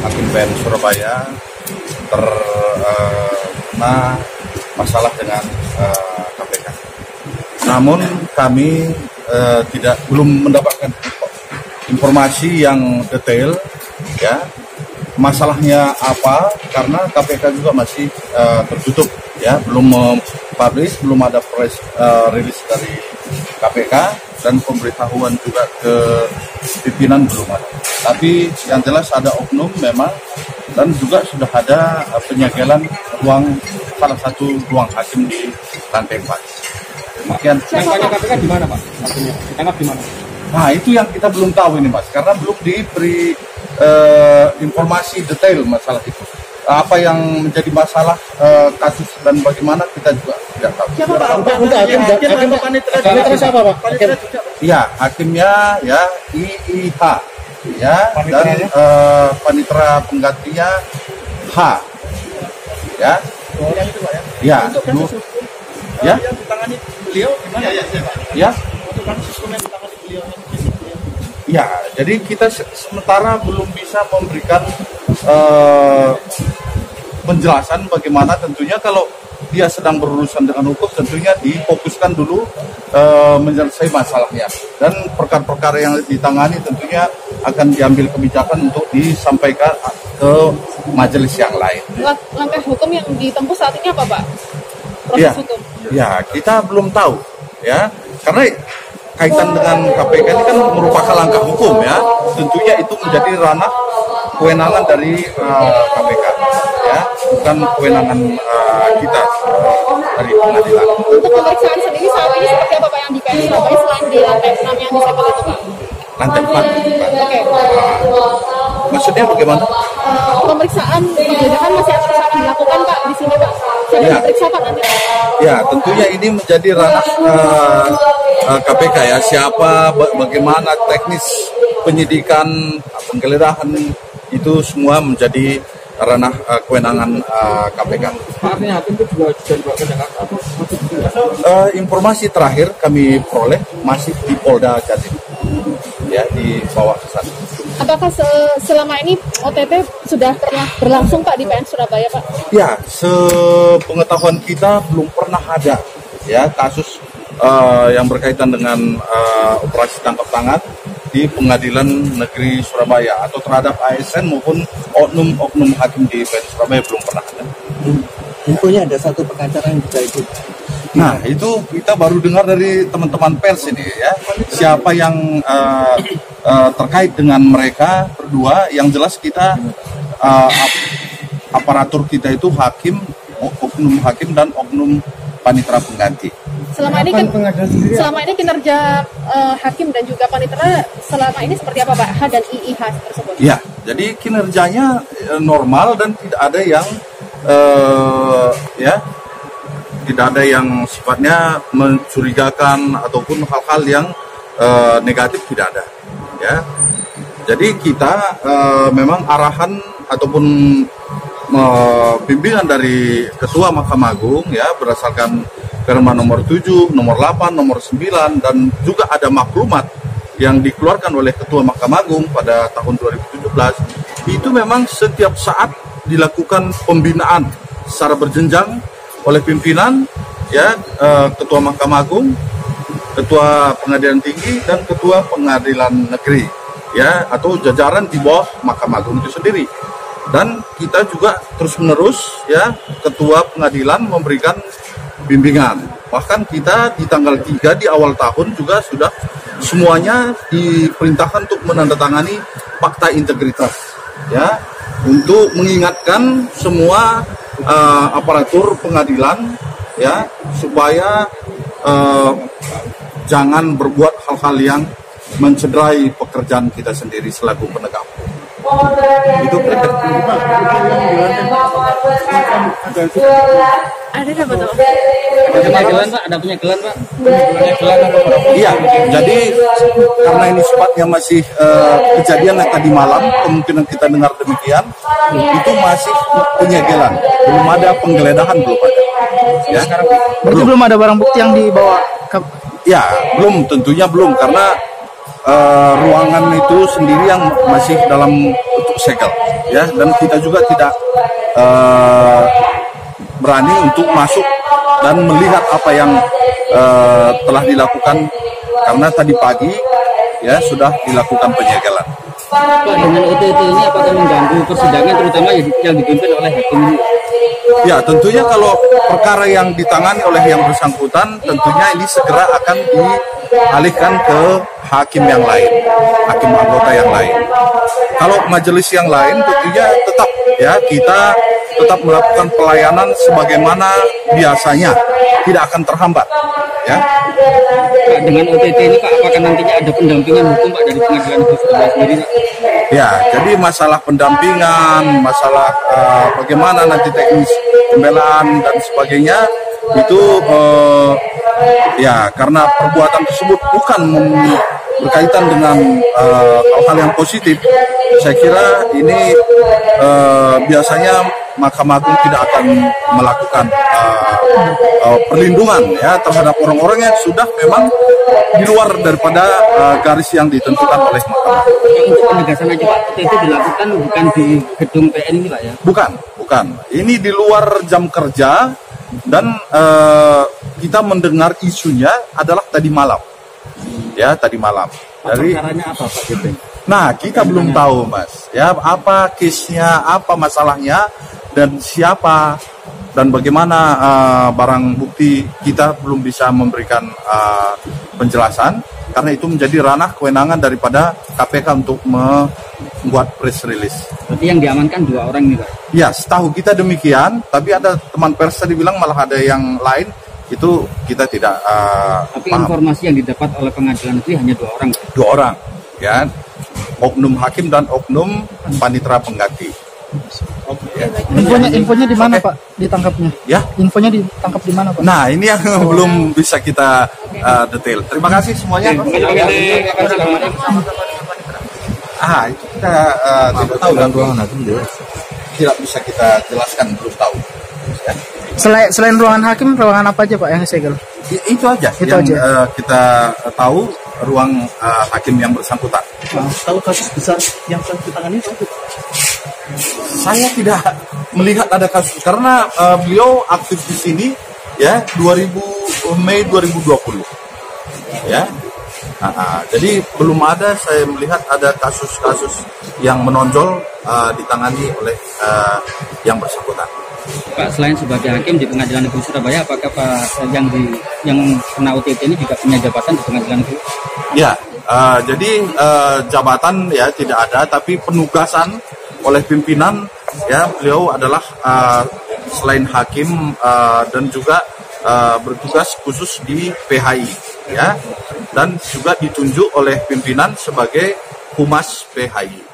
Hakim PN Surabaya terkena masalah dengan KPK. Namun kami belum mendapatkan informasi yang detail, ya, masalahnya apa, karena KPK juga masih tertutup, ya, belum mempublish, belum ada press release dari KPK, dan pemberitahuan juga ke pimpinan belum ada. Tapi yang jelas ada oknum memang, dan juga sudah ada penyegelan salah satu ruang hakim di lantai 4. Demikian. Nampaknya KPK di mana, Pak? Ditangkap di mana? Nah, itu yang kita belum tahu ini, Mas, karena belum diberi informasi detail masalah itu. Apa yang menjadi masalah kasus dan bagaimana kita juga tidak tahu. Siapa Pak? Hakim panitera siapa, Pak? Iya, hakimnya ya IIH, ya, dan panitera penggantinya H, ya. Yang itu, Pak, ya? Ya, untuk kasus hukum ya, yang ditangani beliau gimana? Ya. Untuk kasus hukum yang ditangani beliau. Ya, jadi kita sementara belum bisa memberikan penjelasan bagaimana. Tentunya kalau dia sedang berurusan dengan hukum, tentunya difokuskan dulu menyelesaikan masalahnya, dan perkara-perkara yang ditangani tentunya akan diambil kebijakan untuk disampaikan ke majelis yang lain. Langkah hukum yang ditempuh saat ini apa, Pak? Proses Ya, hukum? ya, kita belum tahu, ya, karena kaitan dengan KPK ini kan merupakan langkah hukum, ya. Tentunya itu menjadi ranah kewenangan dari KPK, ya, bukan kewenangan kita dari pengadilan. Untuk pemeriksaan sendiri saat ini seperti apa, Pak, yang di PN Surabaya selain di lantai 6 yang disebut itu, Pak? Lantai 4. Oke. Maksudnya bagaimana? Pemeriksaan penggeledahan masih akan dilakukan, Pak, di sini, Pak. Siapa yang diperiksa, Pak, nanti? Ya, tentunya ini menjadi ranah KPK, ya. Siapa, bagaimana teknis penyidikan, penggeledahan, itu semua menjadi ranah kewenangan KPK. Artinya hakim itu juga sudah dibawa ke Jakarta atau Informasi terakhir kami peroleh masih di Polda Jatim, ya, di bawah sana. Apakah selama ini OTT sudah pernah berlangsung, Pak, di PN Surabaya, Pak? Ya, sepengetahuan kita belum pernah ada, ya, kasus yang berkaitan dengan operasi tangkap tangan di Pengadilan Negeri Surabaya atau terhadap ASN maupun oknum hakim di PN Surabaya belum pernah ada. Infonya ada satu pengacara yang juga ikut. Nah, itu kita baru dengar dari teman-teman pers ini, ya, siapa yang terkait dengan mereka berdua. Yang jelas kita aparatur kita itu oknum hakim dan oknum panitera pengganti. Selama ini kinerja hakim dan juga panitera selama ini seperti apa, Pak? H dan IIH tersebut? Ya, jadi kinerjanya normal dan tidak ada yang tidak ada yang sifatnya mencurigakan ataupun hal-hal yang negatif, tidak ada, ya. Jadi kita memang arahan ataupun bimbingan dari Ketua Mahkamah Agung, ya, berdasarkan Perma nomor 7, nomor 8, nomor 9, dan juga ada maklumat yang dikeluarkan oleh Ketua Mahkamah Agung pada tahun 2017, itu memang setiap saat dilakukan pembinaan secara berjenjang oleh pimpinan, ya, Ketua Mahkamah Agung, Ketua Pengadilan Tinggi, dan Ketua Pengadilan Negeri, ya, atau jajaran di bawah Mahkamah Agung itu sendiri. Dan kita juga terus-menerus, ya, Ketua Pengadilan memberikan bimbingan. Bahkan kita di tanggal 3 di awal tahun juga sudah semuanya diperintahkan untuk menandatangani fakta integritas, ya, untuk mengingatkan semua aparatur pengadilan, ya, supaya jangan berbuat hal-hal yang mencederai pekerjaan kita sendiri selaku penegak hukum. Itu kira-kira. Ada apa tuh? penyegelan, Pak? Ada penyegelan, Pak? Iya, jadi karena ini sifatnya masih kejadian yang tadi malam, kemungkinan kita dengar demikian, itu masih penyegelan, belum ada penggeledahan, belum ada. Ya, Berarti belum ada barang bukti yang dibawa ke... Ya, belum, tentunya belum, karena ruangan itu sendiri yang masih dalam bentuk segel, ya, dan kita juga tidak berani untuk masuk dan melihat apa yang telah dilakukan karena tadi pagi ya sudah dilakukan penyegelan. Pak, dengan OTT ini apakah mengganggu persidangan terutama yang dipimpin oleh hakim ini? Ya, tentunya kalau perkara yang ditangani oleh yang bersangkutan, tentunya ini segera akan dialihkan ke hakim yang lain, hakim anggota yang lain. Kalau majelis yang lain, tentunya tetap ya kita tetap melakukan pelayanan sebagaimana biasanya, tidak akan terhambat. Ya. Pak, dengan OTT ini Pak, apakah nantinya ada pendampingan hukum Pak dari Pengadilan Negeri Surabaya sendiri Pak? Ya, jadi masalah pendampingan, masalah bagaimana nanti teknis pembelaan dan sebagainya itu ya karena perbuatan tersebut bukan berkaitan dengan hal-hal yang positif, saya kira ini biasanya Mahkamah Agung tidak akan melakukan perlindungan ya terhadap orang-orang yang sudah memang di luar daripada garis yang ditentukan oleh Mahkamah. Untuk penegasan aja Pak, itu dilakukan bukan di gedung PN ini Pak ya? Bukan. Ini di luar jam kerja dan kita mendengar isunya adalah tadi malam. Ya, tadi malam. Dari perkaranya apa Pak gitu? Nah, kita belum tahu, Mas. Ya, apa case-nya, apa masalahnya, dan siapa, dan bagaimana barang bukti kita belum bisa memberikan penjelasan, karena itu menjadi ranah kewenangan daripada KPK untuk membuat press release. Berarti yang diamankan 2 orang ini Pak? Ya, setahu kita demikian, tapi ada teman pers tadi bilang malah ada yang lain, itu kita tidak Tapi paham. informasi yang didapat oleh pengadilan negeri hanya 2 orang. 2 orang, ya, oknum hakim dan oknum panitera pengganti. Ya. Infonya di mana Pak ditangkapnya? Ya. Infonya ditangkap di mana Pak? Nah, ini yang belum bisa kita detail. Terima kasih semuanya. Terima kasih. Itu kita tidak tahu dan ruangan hakim tidak bisa kita jelaskan, belum tahu. Ya. Selain ruangan hakim, ruangan apa aja Pak yang segel? Itu aja Itu yang aja. kita tahu ruang hakim yang bersangkutan. Tahu kasus besar yang ditangani itu? Saya tidak melihat ada kasus karena beliau aktif di sini ya Mei 2020 ya. Jadi belum ada saya melihat ada kasus-kasus yang menonjol ditangani oleh yang bersangkutan. Pak, selain sebagai hakim di Pengadilan Negeri Surabaya, apakah Pak yang kena OTT ini juga punya jabatan di Pengadilan Negeri? Ya, jadi jabatan ya tidak ada, tapi penugasan oleh pimpinan ya beliau adalah selain hakim dan juga bertugas khusus di PHI ya, dan juga ditunjuk oleh pimpinan sebagai humas PHI.